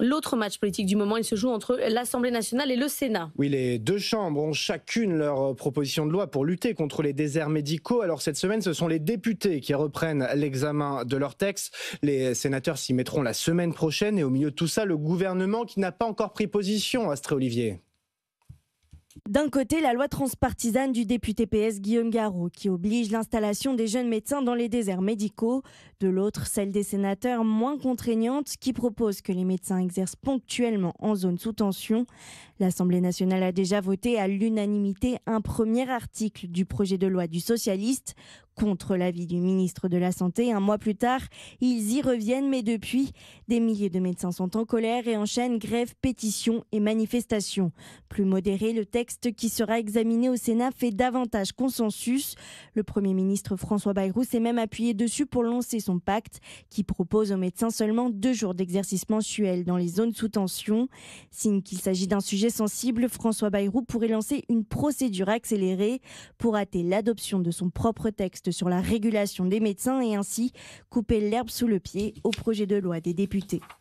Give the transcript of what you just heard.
L'autre match politique du moment, il se joue entre l'Assemblée nationale et le Sénat. Oui, les deux chambres ont chacune leur proposition de loi pour lutter contre les déserts médicaux. Alors cette semaine, ce sont les députés qui reprennent l'examen de leur texte. Les sénateurs s'y mettront la semaine prochaine. Et au milieu de tout ça, le gouvernement qui n'a pas encore pris position, Astrée Olivier. D'un côté, la loi transpartisane du député PS Guillaume Garot qui oblige l'installation des jeunes médecins dans les déserts médicaux. De l'autre, celle des sénateurs moins contraignante qui propose que les médecins exercent ponctuellement en zone sous tension. L'Assemblée nationale a déjà voté à l'unanimité un premier article du projet de loi du socialiste contre l'avis du ministre de la Santé. Un mois plus tard, ils y reviennent, mais depuis, des milliers de médecins sont en colère et enchaînent grèves, pétitions et manifestations. Plus modéré, le texte qui sera examiné au Sénat fait davantage consensus. Le Premier ministre François Bayrou s'est même appuyé dessus pour lancer son pacte qui propose aux médecins seulement 2 jours d'exercice mensuel dans les zones sous tension. Signe qu'il s'agit d'un sujet sensible, François Bayrou pourrait lancer une procédure accélérée pour hâter l'adoption de son propre texte sur la régulation des médecins et ainsi couper l'herbe sous le pied au projet de loi des députés.